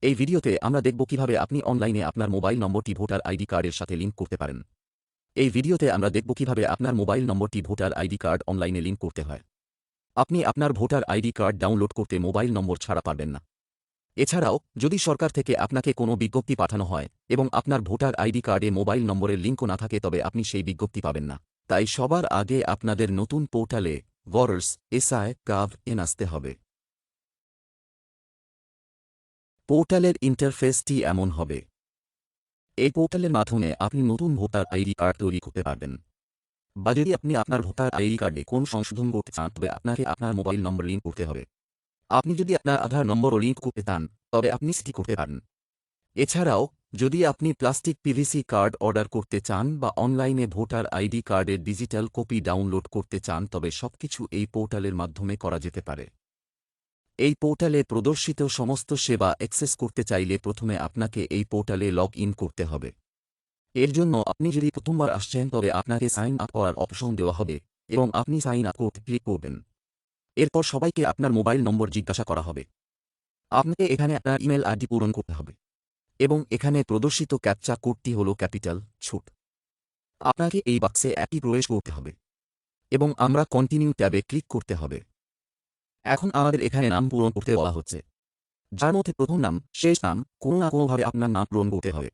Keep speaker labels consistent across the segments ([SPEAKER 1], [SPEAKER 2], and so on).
[SPEAKER 1] এই ভিডিওতে আমরা দেখব কিভাবে আপনি অনলাইনে আপনার মোবাইল নম্বরটি ভোটার আইডি কার্ডের সাথে লিঙ্ক করতে পারেন। এই ভিডিওতে আমরা দেখব কিভাবে আপনার মোবাইল নম্বরটি ভোটার আইডি কার্ড অনলাইনে লিঙ্ক করতে হয়। আপনি আপনার ভোটার আইডি কার্ড ডাউনলোড করতে মোবাইল নম্বর ছাড়া পারবেন না। এছাড়াও যদি সরকার থেকে আপনাকে কোনো বিজ্ঞপ্তি পাঠানো হয় এবং আপনার ভোটার আইডি কার্ডে মোবাইল নম্বরের লিঙ্কও না থাকে তবে আপনি সেই বিজ্ঞপ্তি পাবেন না। তাই সবার আগে আপনাদের নতুন পোর্টালে voters.si.gov.in আসতে হবে। পোর্টালের ইন্টারফেসটি এমন হবে। এই পোর্টালের মাধ্যমে আপনি নতুন ভোটার আইডি কার্ড তৈরি করতে পারবেন। বা যদি আপনি আপনার ভোটার আইডি কার্ডে কোন সংশোধন করতে চান তবে আপনাকে আপনার মোবাইল নম্বর লিঙ্ক করতে হবে। আপনি যদি আপনার আধার নম্বরও লিঙ্ক করতে চান তবে আপনি সেটি করতে পারেন। এছাড়াও যদি আপনি প্লাস্টিক পিভিসি কার্ড অর্ডার করতে চান বা অনলাইনে ভোটার আইডি কার্ডের ডিজিটাল কপি ডাউনলোড করতে চান তবে সবকিছু এই পোর্টালের মাধ্যমে করা যেতে পারে। এই পোর্টালে প্রদর্শিত সমস্ত সেবা অ্যাক্সেস করতে চাইলে প্রথমে আপনাকে এই পোর্টালে লগ ইন করতে হবে। এর জন্য আপনি যদি প্রথমবার আসছেন তবে আপনাকে সাইন আপ করার অপশন দেওয়া হবে এবং আপনি সাইন আপ করতে ক্লিক করবেন। এরপর সবাইকে আপনার মোবাইল নম্বর জিজ্ঞাসা করা হবে। আপনাকে এখানে আপনার ইমেল আইডি পূরণ করতে হবে এবং এখানে প্রদর্শিত ক্যাপচা কোডটি হল ক্যাপিটাল ছোট। আপনাকে এই বাক্সে একই প্রবেশ করতে হবে এবং আমরা কন্টিনিউ ট্যাবে ক্লিক করতে হবে। এখন আমাদের এখানে নাম পূরণ করতে বলা হচ্ছে, যার মধ্যে প্রথম নাম শেষ নাম কোনো না কোনোভাবে আপনার নাম পূরণ করতে হবে।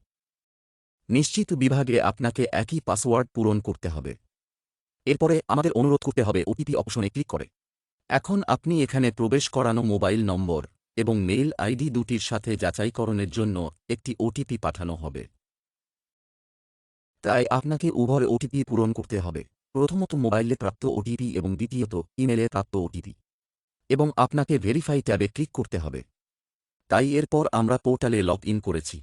[SPEAKER 1] নিশ্চিত বিভাগে আপনাকে একই পাসওয়ার্ড পূরণ করতে হবে। এরপরে আমাদের অনুরোধ করতে হবে ওটিপি অপশনে ক্লিক করে। এখন আপনি এখানে প্রবেশ করানো মোবাইল নম্বর এবং মেইল আইডি দুটির সাথে যাচাইকরণের জন্য একটি ওটিপি পাঠানো হবে। তাই আপনাকে উভয় ওটিপি পূরণ করতে হবে। প্রথমত মোবাইলে প্রাপ্ত ওটিপি এবং দ্বিতীয়ত ইমেলে প্রাপ্ত ওটিপি। এবং আপনাকে ভেরিফাই ট্যাবে ক্লিক করতে হবে। তাই এরপর আমরা পোর্টালে লগ ইন করেছি।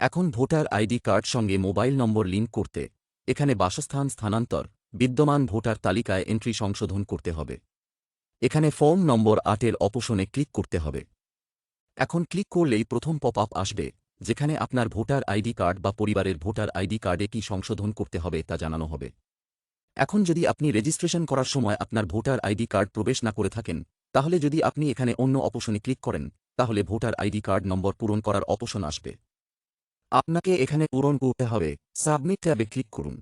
[SPEAKER 1] এখন ভোটার আইডি কার্ড সঙ্গে মোবাইল নম্বর লিঙ্ক করতে এখানে বাসস্থান স্থানান্তর বিদ্যমান ভোটার তালিকায় এন্ট্রি সংশোধন করতে হবে। এখানে ফর্ম নম্বর 8-এর অপশনে ক্লিক করতে হবে। এখন ক্লিক করলেই প্রথম পপ আপ আসবে যেখানে আপনার ভোটার আইডি কার্ড বা পরিবারের ভোটার আইডি কার্ডে কি সংশোধন করতে হবে তা জানানো হবে। এখন যদি আপনি রেজিস্ট্রেশন করার সময় আপনার ভোটার আইডি কার্ড প্রবেশ না করে থাকেন তাহলে যদি আপনি এখানে অন্য অপশনে ক্লিক করেন তাহলে ভোটার আইডি কার্ড নম্বর পূরণ করার অপশন আসবে। আপনাকে এখানে পূরণ করতে হবে। সাবমিট ট্যাবে ক্লিক করুন।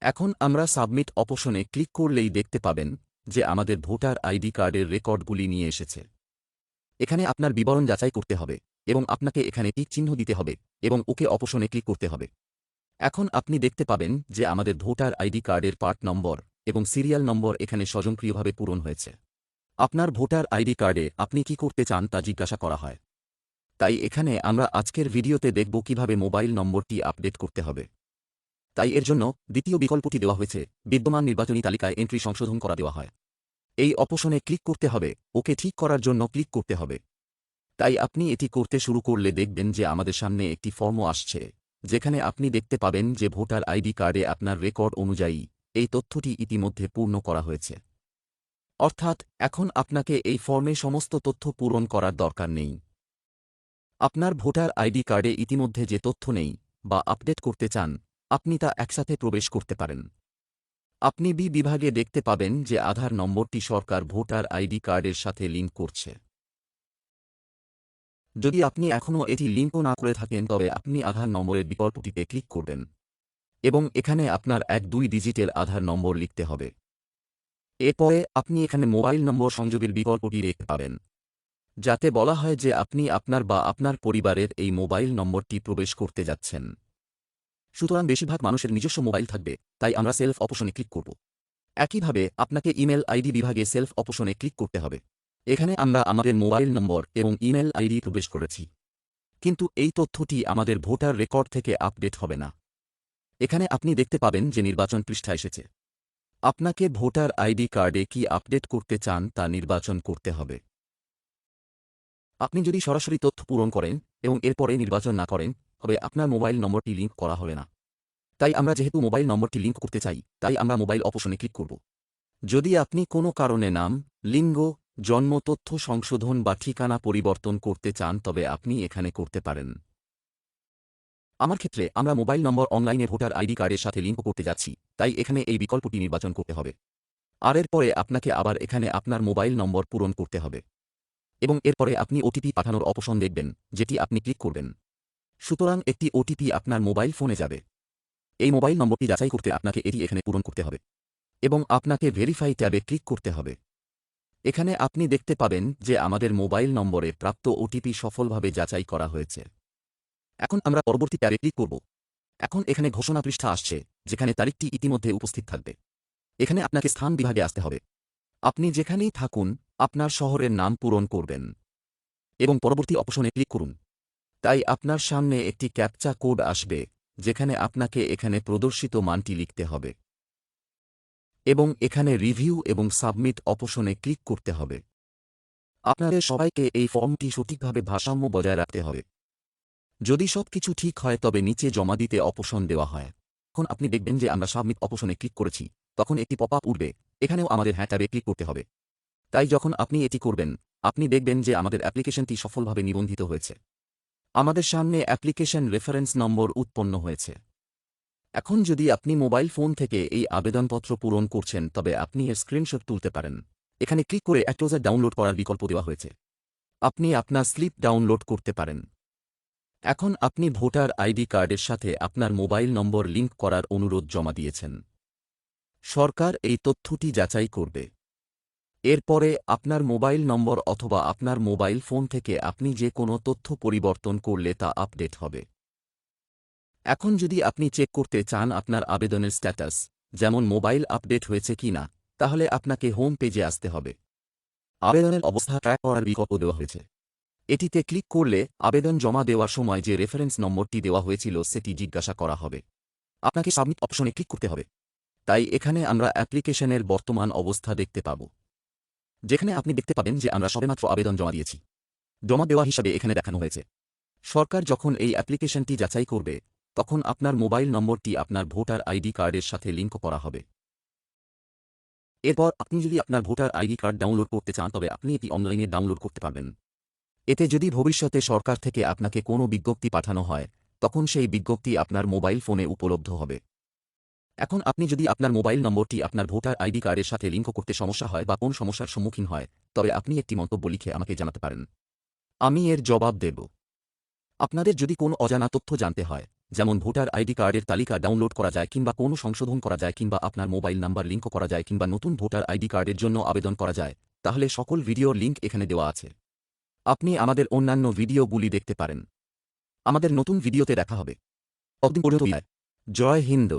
[SPEAKER 1] এখন আমরা সাবমিট অপশনে ক্লিক করলেই দেখতে পাবেন যে আমাদের ভোটার আইডি কার্ডের রেকর্ডগুলি নিয়ে এসেছে। এখানে আপনার বিবরণ যাচাই করতে হবে এবং আপনাকে এখানে টিক চিহ্ন দিতে হবে এবং ওকে অপশনে ক্লিক করতে হবে। এখন আপনি দেখতে পাবেন যে আমাদের ভোটার আইডি কার্ডের পার্ট নম্বর এবং সিরিয়াল নম্বর এখানে স্বয়ংক্রিয়ভাবে পূরণ হয়েছে। আপনার ভোটার আইডি কার্ডে আপনি কি করতে চান তা জিজ্ঞাসা করা হয়। তাই এখানে আমরা আজকের ভিডিওতে দেখব কিভাবে মোবাইল নম্বরটি আপডেট করতে হবে। তাই এর জন্য দ্বিতীয় বিকল্পটি দেওয়া হয়েছে, বিদ্যমান নির্বাচনী তালিকায় এন্ট্রি সংশোধন করা দেওয়া হয়। এই অপশনে ক্লিক করতে হবে, ওকে ঠিক করার জন্য ক্লিক করতে হবে। তাই আপনি এটি করতে শুরু করলে দেখবেন যে আমাদের সামনে একটি ফর্মও আসছে যেখানে আপনি দেখতে পাবেন যে ভোটার আইডি কার্ডে আপনার রেকর্ড অনুযায়ী এই তথ্যটি ইতিমধ্যে পূর্ণ করা হয়েছে। অর্থাৎ এখন আপনাকে এই ফর্মে সমস্ত তথ্য পূরণ করার দরকার নেই। আপনার ভোটার আইডি কার্ডে ইতিমধ্যে যে তথ্য নেই বা আপডেট করতে চান আপনি তা একসাথে প্রবেশ করতে পারেন। আপনি বি বিভাগে দেখতে পাবেন যে আধার নম্বরটি সরকার ভোটার আইডি কার্ডের সাথে লিঙ্ক করছে। যদি আপনি এখনও এটি লিঙ্কও না করে থাকেন তবে আপনি আধার নম্বরের বিকল্পটিতে ক্লিক করবেন এবং এখানে আপনার 1-2 ডিজিটের আধার নম্বর লিখতে হবে। এরপরে আপনি এখানে মোবাইল নম্বর সংযোগের বিকল্পটি দেখতে পাবেন যাতে বলা হয় যে আপনি আপনার বা আপনার পরিবারের এই মোবাইল নম্বরটি প্রবেশ করতে যাচ্ছেন। সুতরাং বেশিরভাগ মানুষের নিজস্ব মোবাইল থাকবে, তাই আমরা সেলফ অপশনে ক্লিক করব। একইভাবে আপনাকে ইমেল আইডি বিভাগে সেলফ অপশনে ক্লিক করতে হবে। এখানে আমরা আমাদের মোবাইল নম্বর এবং ইমেল আইডি প্রবেশ করেছি, কিন্তু এই তথ্যটি আমাদের ভোটার রেকর্ড থেকে আপডেট হবে না। এখানে আপনি দেখতে পাবেন যে নির্বাচন পৃষ্ঠা এসেছে। আপনাকে ভোটার আইডি কার্ডে কি আপডেট করতে চান তা নির্বাচন করতে হবে। আপনি যদি সরাসরি তথ্য পূরণ করেন এবং এরপরে নির্বাচন না করেন তবে আপনার মোবাইল নম্বরটি লিঙ্ক করা হবে না। তাই আমরা যেহেতু মোবাইল নম্বরটি লিঙ্ক করতে চাই তাই আমরা মোবাইল অপশনে ক্লিক করব। যদি আপনি কোনো কারণে নাম, লিঙ্গ, জন্ম তথ্য সংশোধন বা ঠিকানা পরিবর্তন করতে চান তবে আপনি এখানে করতে পারেন। আমার ক্ষেত্রে আমরা মোবাইল নম্বর অনলাইনে ভোটার আইডি কার্ডের সাথে লিঙ্ক করতে যাচ্ছি, তাই এখানে এই বিকল্পটি নির্বাচন করতে হবে। আর এরপরে আপনাকে আবার এখানে আপনার মোবাইল নম্বর পূরণ করতে হবে। এবং এরপরে আপনি ওটিপি পাঠানোর অপশন দেখবেন, যেটি আপনি ক্লিক করবেন। সুতরাং একটি ওটিপি আপনার মোবাইল ফোনে যাবে। এই মোবাইল নম্বরটি যাচাই করতে আপনাকে এটি এখানে পূরণ করতে হবে এবং আপনাকে ভেরিফাই ট্যাবে ক্লিক করতে হবে। এখানে আপনি দেখতে পাবেন যে আমাদের মোবাইল নম্বরে প্রাপ্ত ওটিপি সফলভাবে যাচাই করা হয়েছে। এখন আমরা পরবর্তী ট্যাবে ক্লিক করব। এখন এখানে ঘোষণা পৃষ্ঠা আসছে, যেখানে তারিখটি ইতিমধ্যে উপস্থিত থাকবে। এখানে আপনাকে স্থান বিভাগে আসতে হবে। আপনি যেখানেই থাকুন, আপনার শহরের নাম পূরণ করবেন এবং পরবর্তী অপশনে ক্লিক করুন। তাই আপনার সামনে একটি ক্যাপচা কোড আসবে, যেখানে আপনাকে এখানে প্রদর্শিত মানটি লিখতে হবে এবং এখানে রিভিউ এবং সাবমিট অপশনে ক্লিক করতে হবে। আপনাদের সবাইকে এই ফর্মটি সঠিকভাবে ভারসাম্য বজায় রাখতে হবে। যদি সবকিছু ঠিক হয় তবে নিচে জমা দিতে অপশন দেওয়া হয়। এখন আপনি দেখবেন যে আমরা সাবমিট অপশনে ক্লিক করেছি, তখন একটি পপ আপ উঠবে। এখানেও আমাদের হ্যাঁ ট্যাবে ক্লিক করতে হবে। তাই যখন আপনি এটি করবেন, আপনি দেখবেন যে আমাদের অ্যাপ্লিকেশনটি সফলভাবে নিবন্ধিত হয়েছে। আমাদের সামনে অ্যাপ্লিকেশন রেফারেন্স নম্বর উৎপন্ন হয়েছে। এখন যদি আপনি মোবাইল ফোন থেকে এই আবেদনপত্র পূরণ করছেন তবে আপনি এর স্ক্রিনশট তুলতে পারেন। এখানে ক্লিক করে অ্যাক্লোজার ডাউনলোড করার বিকল্প দেওয়া হয়েছে। আপনি আপনার স্লিপ ডাউনলোড করতে পারেন। এখন আপনি ভোটার আইডি কার্ডের সাথে আপনার মোবাইল নম্বর লিঙ্ক করার অনুরোধ জমা দিয়েছেন। সরকার এই তথ্যটি যাচাই করবে। এরপরে আপনার মোবাইল নম্বর অথবা আপনার মোবাইল ফোন থেকে আপনি যে কোনো তথ্য পরিবর্তন করলে তা আপডেট হবে। এখন যদি আপনি চেক করতে চান আপনার আবেদনের স্ট্যাটাস, যেমন মোবাইল আপডেট হয়েছে কিনা, তাহলে আপনাকে হোম পেজে আসতে হবে। আবেদনের অবস্থা ট্র্যাক করার বিকল্প দেওয়া হয়েছে। এটিতে ক্লিক করলে আবেদন জমা দেওয়ার সময় যে রেফারেন্স নম্বরটি দেওয়া হয়েছিল সেটি জিজ্ঞাসা করা হবে। আপনাকে সাবমিট অপশনে ক্লিক করতে হবে। তাই এখানে আমরা অ্যাপ্লিকেশনের বর্তমান অবস্থা দেখতে পাব, যেখানে আপনি দেখতে পাবেন যে আমরা সবেমাত্র আবেদন জমা দিয়েছি। জমা দেওয়া হিসাবে এখানে দেখানো হয়েছে। সরকার যখন এই অ্যাপ্লিকেশনটি যাচাই করবে, তখন আপনার মোবাইল নম্বরটি আপনার ভোটার আইডি কার্ডের সাথে লিঙ্ক করা হবে। এরপর আপনি যদি আপনার ভোটার আইডি কার্ড ডাউনলোড করতে চান তবে আপনি এটি অনলাইনে ডাউনলোড করতে পারবেন। এতে যদি ভবিষ্যতে সরকার থেকে আপনাকে কোনো বিজ্ঞপ্তি পাঠানো হয়, তখন সেই বিজ্ঞপ্তি আপনার মোবাইল ফোনে উপলব্ধ হবে। এখন আপনি যদি আপনার মোবাইল নম্বরটি আপনার ভোটার আইডি কার্ডের সাথে লিঙ্ক করতে সমস্যা হয় বা কোন সমস্যার সম্মুখীন হয়, তবে আপনি একটি মন্তব্য লিখে আমাকে জানাতে পারেন। আমি এর জবাব দেব। আপনাদের যদি কোনো অজানা তথ্য জানতে হয়, যেমন ভোটার আইডি কার্ডের তালিকা ডাউনলোড করা যায় কিংবা কোনো সংশোধন করা যায় কিংবা আপনার মোবাইল নাম্বার লিঙ্ক করা যায় কিংবা নতুন ভোটার আইডি কার্ডের জন্য আবেদন করা যায়, তাহলে সকল ভিডিওর লিঙ্ক এখানে দেওয়া আছে। আপনি আমাদের অন্যান্য ভিডিওগুলি দেখতে পারেন। আমাদের নতুন ভিডিওতে দেখা হবে। ততদিন পর্যন্ত বিদায়। জয় হিন্দ।